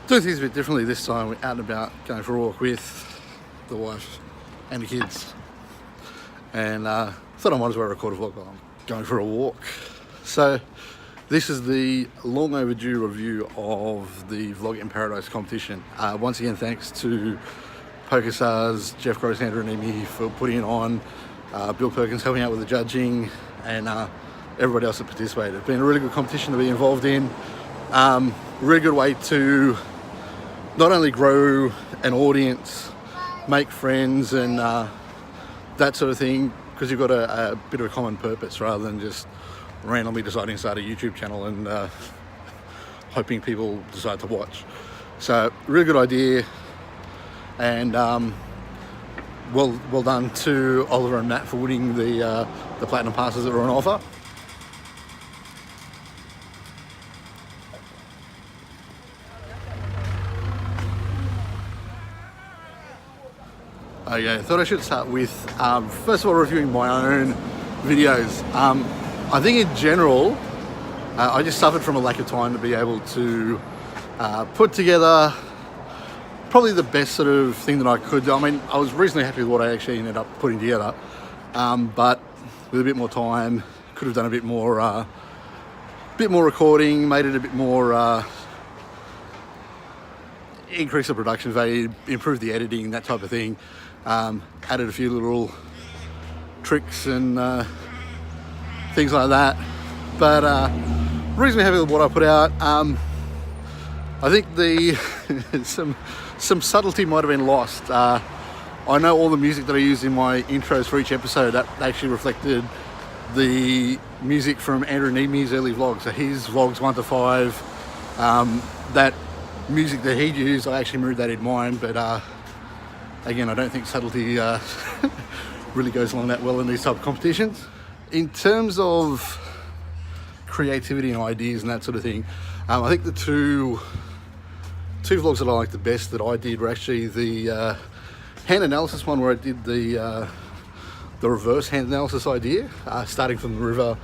Doing things a bit differently this time. We're out and about going for a walk with the wife and the kids. And thought I might as well record a vlog while I'm going for a walk. So this is the long overdue review of the Vlog in Paradise competition. Once again, thanks to PokerStars, Jeff Gross, Andrew and Amy for putting it on, Bill Perkins helping out with the judging, and everybody else that participated. It's been a really good competition to be involved in. Really good way to not only grow an audience, make friends and that sort of thing, because you've got a bit of a common purpose rather than just randomly deciding to start a YouTube channel and hoping people decide to watch. So really good idea, and well done to Oliver and Matt for winning the platinum passes that were on offer. Okay, I thought I should start with first of all reviewing my own videos. I think in general I just suffered from a lack of time to be able to put together probably the best sort of thing that I could do. I mean, I was reasonably happy with what I actually ended up putting together, but with a bit more time, could have done a bit more recording, made it a bit more, increase the production value, improve the editing, that type of thing. Added a few little tricks and things like that, but reasonably happy with what I put out. I think some subtlety might have been lost. I know all the music that I used in my intros for each episode, that actually reflected the music from Andrew and Amy's early vlogs. So his vlogs 1 to 5, that music that he'd used, I actually mirrored that in mine, but again, I don't think subtlety really goes along that well in these type of competitions. In terms of creativity and ideas and that sort of thing, I think the two vlogs that I like the best that I did were actually the hand analysis one, where I did the reverse hand analysis idea, starting from the river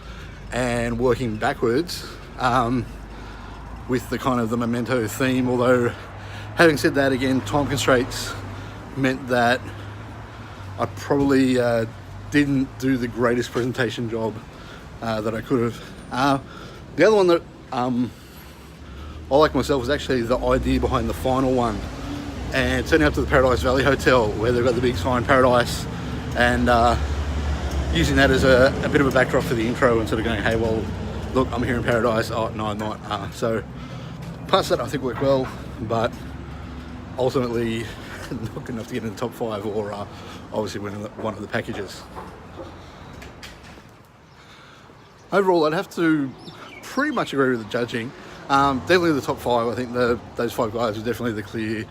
and working backwards, with the kind of the memento theme. Although, having said that, again, time constraints meant that I probably didn't do the greatest presentation job that I could have. The other one that I like myself was actually the idea behind the final one, and turning up to the Paradise Valley Hotel where they've got the big sign Paradise, and using that as a bit of a backdrop for the intro, and sort of going, hey, well, look, I'm here in Paradise. Oh, no, I'm not. So past that I think worked well, but ultimately not good enough to get in the top 5 or obviously win one of the packages. Overall, I'd have to pretty much agree with the judging. Definitely the top 5. I think those 5 guys were definitely the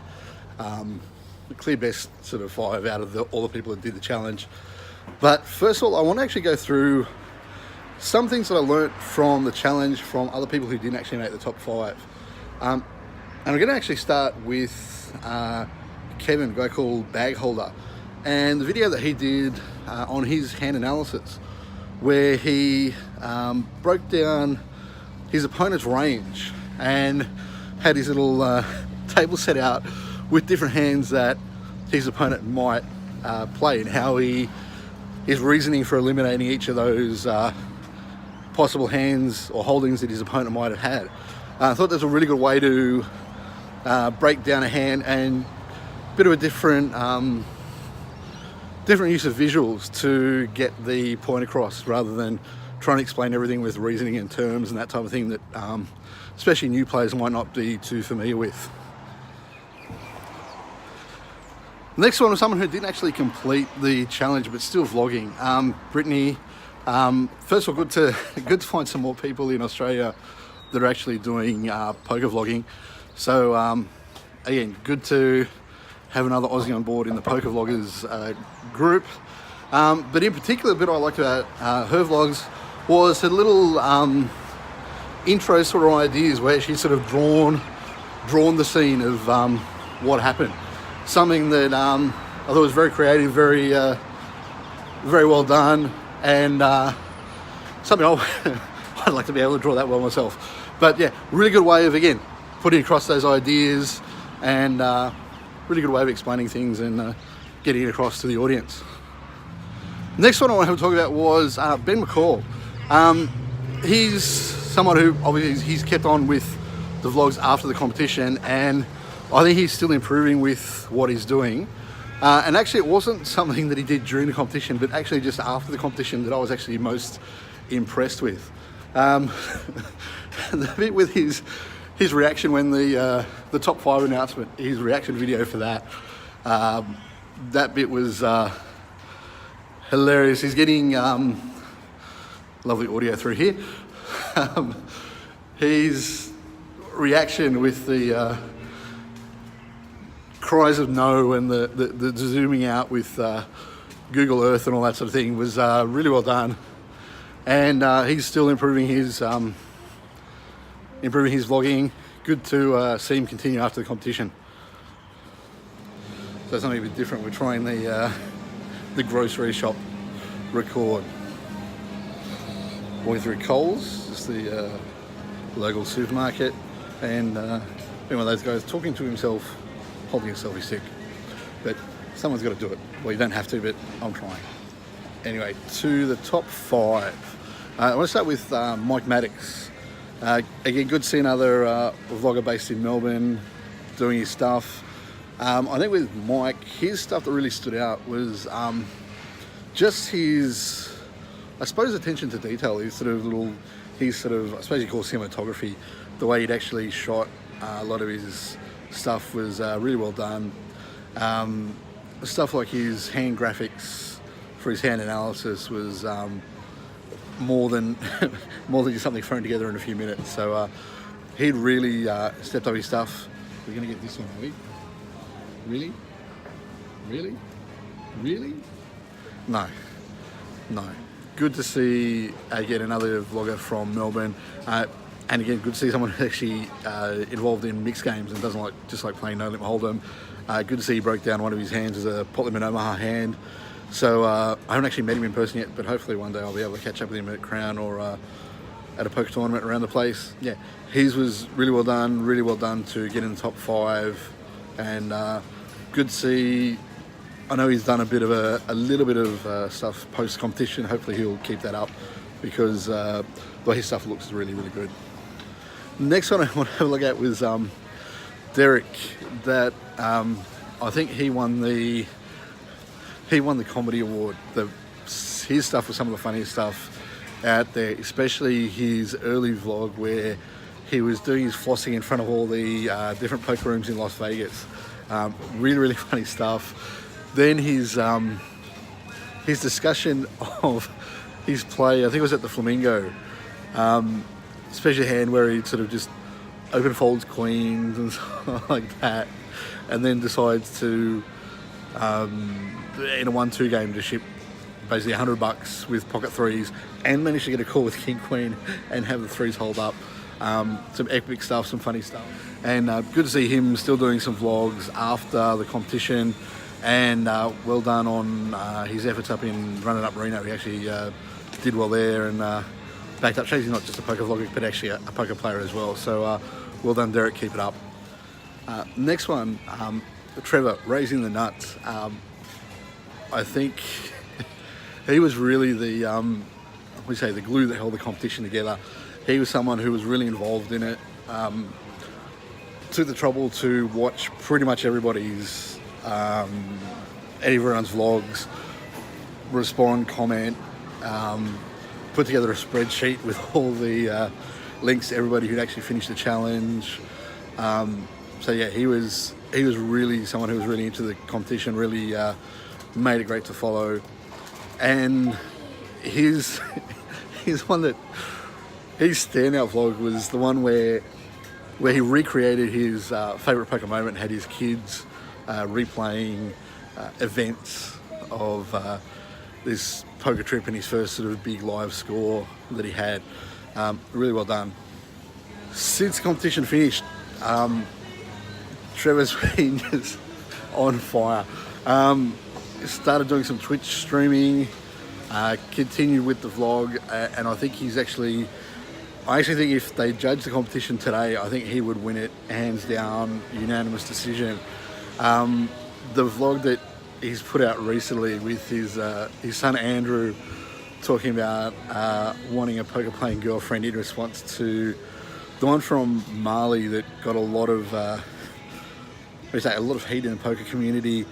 clear best sort of 5 out of all the people that did the challenge. But first of all, I want to actually go through some things that I learnt from the challenge from other people who didn't actually make the top 5. And I'm going to actually start with Kevin, a guy called Bag Holder, and the video that he did on his hand analysis, where he broke down his opponent's range and had his little table set out with different hands that his opponent might play, and how his reasoning for eliminating each of those possible hands or holdings that his opponent might have had. I thought that's a really good way to break down a hand, and a bit of a different use of visuals to get the point across, rather than trying to explain everything with reasoning and terms and that type of thing that especially new players might not be too familiar with. The next one was someone who didn't actually complete the challenge but still vlogging. Brittany. First of all, good to find some more people in Australia that are actually doing poker vlogging. So again, good to have another Aussie on board in the poker vloggers group. But in particular, the bit I liked about her vlogs was her little intro sort of ideas, where she sort of drawn the scene of what happened. Something that I thought was very creative, very well done, and something I'd like to be able to draw that well myself. But yeah, really good way of, again, putting across those ideas, and really good way of explaining things and getting it across to the audience. Next one I want to talk about was Ben McCall. He's someone who obviously he's kept on with the vlogs after the competition, and I think he's still improving with what he's doing. And actually it wasn't something that he did during the competition, but actually just after the competition that I was actually most impressed with. The bit with his reaction when the top 5 announcement, his reaction video for that, that bit was hilarious. He's getting lovely audio through here. His reaction with the cries of no and the zooming out with Google Earth and all that sort of thing was really well done. And he's still improving his vlogging. Good to see him continue after the competition. So something a bit different. We're trying the grocery shop record. Walking through Coles, just the local supermarket, and one of those guys talking to himself, holding a selfie stick. But someone's got to do it. Well, you don't have to, but I'm trying. Anyway, to the top 5. I want to start with Mike Maddox. Again, good to see another vlogger based in Melbourne doing his stuff. I think with Mike, his stuff that really stood out was just his, I suppose, attention to detail. I suppose you call cinematography. The way he'd actually shot a lot of his stuff was really well done. Stuff like his hand graphics for his hand analysis was more than just something thrown together in a few minutes. So he'd really stepped up his stuff. We're gonna get this one, are we? Really? Really? Really? No. Good to see again another vlogger from Melbourne, and again good to see someone who's actually involved in mixed games and doesn't just like playing no limit hold'em. Good to see he broke down one of his hands as a pot limit Omaha hand. So I haven't actually met him in person yet, but hopefully one day I'll be able to catch up with him at Crown or at a poker tournament around the place. Yeah, his was really well done to get in the top 5, and good to see. I know he's done a little bit of stuff post competition. Hopefully he'll keep that up, because his stuff looks really good. Next one I want to have a look at was Derek. That I think he won the comedy award. His stuff was some of the funniest stuff out there, especially his early vlog where he was doing his flossing in front of all the different poker rooms in Las Vegas. Really funny stuff. Then his discussion of his play, I think it was at the Flamingo, special hand where he sort of just open folds queens and stuff like that, and then decides to in a 1-2 game to ship basically $100 with pocket threes, and manage to get a call with king queen and have the threes hold up. Some epic stuff, some funny stuff, and good to see him still doing some vlogs after the competition. And well done on his efforts up in running up Reno. He actually did well there and backed up. Shows he's not just a poker vlogger, but actually a poker player as well. So well done, Derek. Keep it up. Next one, Trevor, raising the nuts. I think he was really the the glue that held the competition together. He was someone who was really involved in it. Took the trouble to watch pretty much everyone's vlogs, respond, comment, put together a spreadsheet with all the links to everybody who'd actually finished the challenge. So yeah, he was really someone who was really into the competition, really made it great to follow. And his standout vlog was the one where he recreated his favourite poker moment and had his kids replaying events of this poker trip and his first sort of big live score that he had. Really well done. Since the competition finished, Trevor's been just on fire. Started doing some Twitch streaming, continued with the vlog, and I think he's actually I actually think if they judged the competition today, I think he would win it hands down, unanimous decision. The vlog that he's put out recently with his son Andrew talking about wanting a poker playing girlfriend in response to the one from Mali that got a lot of heat in the poker community.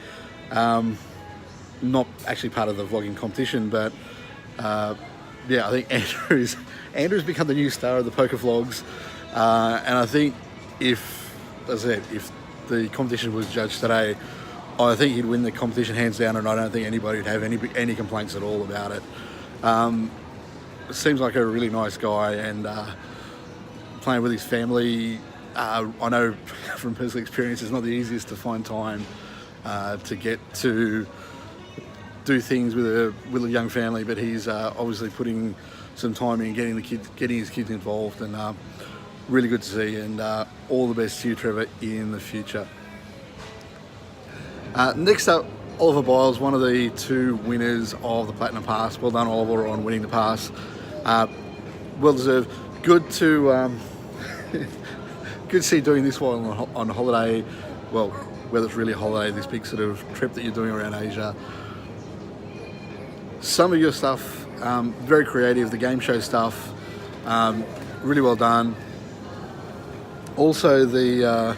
Not actually part of the vlogging competition, but yeah, I think Andrew's become the new star of the poker vlogs, and I think if the competition was judged today, I think he'd win the competition hands down, and I don't think anybody would have any complaints at all about it. Seems like a really nice guy, and playing with his family, I know from personal experience it's not the easiest to find time to get to do things with a young family, but he's obviously putting some time in getting his kids involved, and really good to see, and all the best to you, Trevor, in the future. Next up, Oliver Biles, one of the two winners of the Platinum Pass. Well done, Oliver, on winning the pass. Well deserved. Good to see you doing this while on holiday. Well, whether it's really a holiday, this big sort of trip that you're doing around Asia. Some of your stuff, very creative. The game show stuff, really well done. Also, the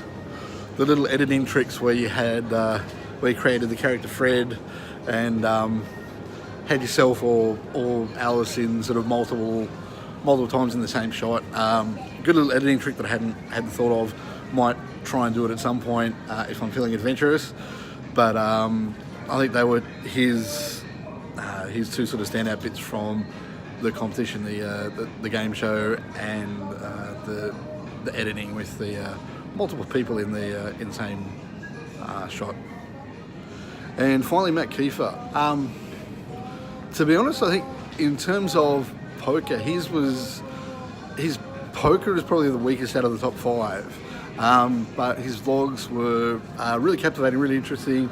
little editing tricks where you created the character Fred, and had yourself or Alice in sort of multiple times in the same shot. Good little editing trick that I hadn't thought of. Might try and do it at some point if I'm feeling adventurous. But I think they were his two sort of standout bits from the competition, the game show, and the editing with the multiple people in the same shot. And finally, Matt Kiefer. To be honest, I think in terms of poker, his poker is probably the weakest out of the top 5. But his vlogs were really captivating, really interesting,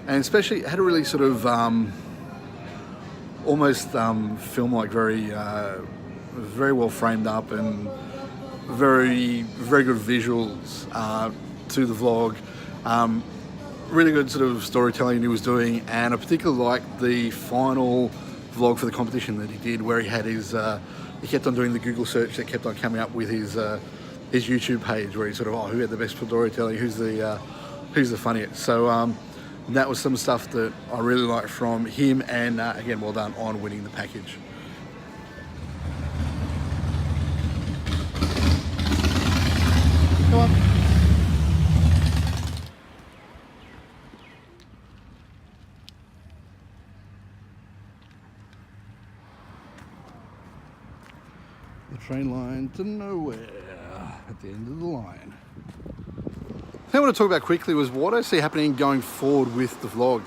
and especially had a really sort of almost film-like, very well framed up, and very good visuals to the vlog. Really good sort of storytelling he was doing, and I particularly liked the final vlog for the competition that he did, where he had his he kept on doing the Google search that kept on coming up with his YouTube page, where he sort of, who had the best storytelling, who's the funniest. So that was some stuff that I really liked from him, and again, well done on winning the package. Come on. The train line to nowhere at the end of the line. The thing I want to talk about quickly was what I see happening going forward with the vlog.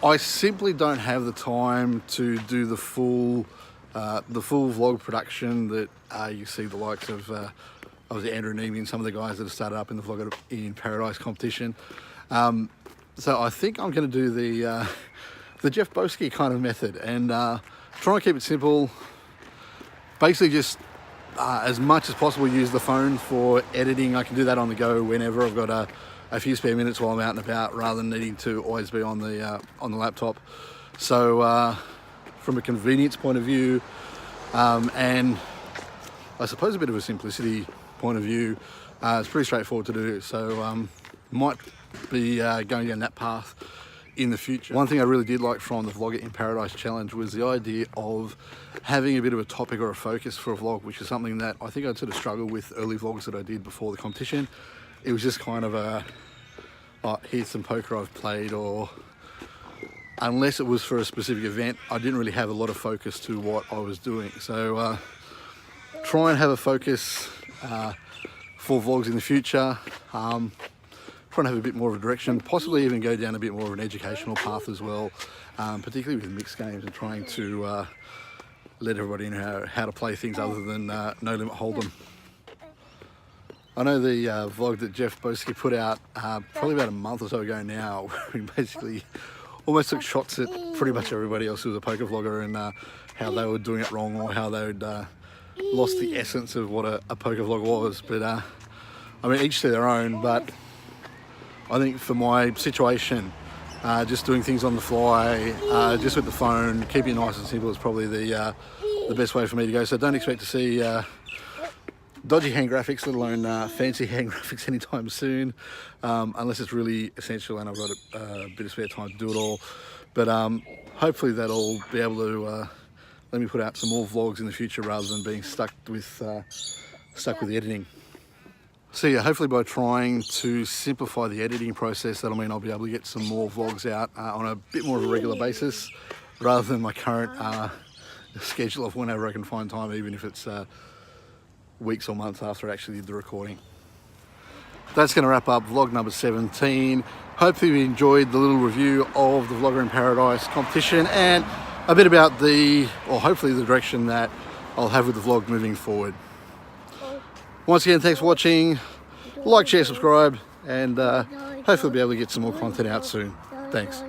I simply don't have the time to do the full vlog production that you see the likes of obviously Andrew Neeme and some of the guys that have started up in the Vlog in Paradise competition. So I think I'm going to do the Jeff Boski kind of method, and try and keep it simple. Basically just as much as possible use the phone for editing. I can do that on the go whenever I've got a few spare minutes while I'm out and about, rather than needing to always be on the laptop. So from a convenience point of view, and I suppose a bit of a simplicity point of view, it's pretty straightforward to do. So might be going down that path in the future. One thing I really did like from the Vlogger in Paradise challenge was the idea of having a bit of a topic or a focus for a vlog, which is something that I think I'd sort of struggled with early vlogs that I did before the competition. It was just kind of here's some poker I've played, or unless it was for a specific event, I didn't really have a lot of focus to what I was doing. So try and have a focus for vlogs in the future. Try and have a bit more of a direction, possibly even go down a bit more of an educational path as well, particularly with mixed games, and trying to let everybody know how to play things other than No Limit Hold'em. I know the vlog that Jeff Boski put out probably about a month or so ago now, where he basically almost took shots at pretty much everybody else who was a poker vlogger, and how they were doing it wrong, or how they would lost the essence of what a poker vlog was. But I mean, each to their own. But I think for my situation, just doing things on the fly, just with the phone, keeping it nice and simple is probably the best way for me to go. So don't expect to see dodgy hand graphics, let alone fancy hand graphics anytime soon, unless it's really essential and I've got a bit of spare time to do it all. But hopefully that'll be able to let me put out some more vlogs in the future rather than being stuck with the editing. So yeah, hopefully by trying to simplify the editing process, that'll mean I'll be able to get some more vlogs out on a bit more of a regular basis rather than my current schedule of whenever I can find time, even if it's weeks or months after I actually did the recording. That's going to wrap up vlog number 17. Hopefully you enjoyed the little review of the Vlogger in Paradise competition and a bit about hopefully the direction that I'll have with the vlog moving forward. Once again, thanks for watching. Like, share, subscribe, and hopefully we'll be able to get some more content out soon. Thanks.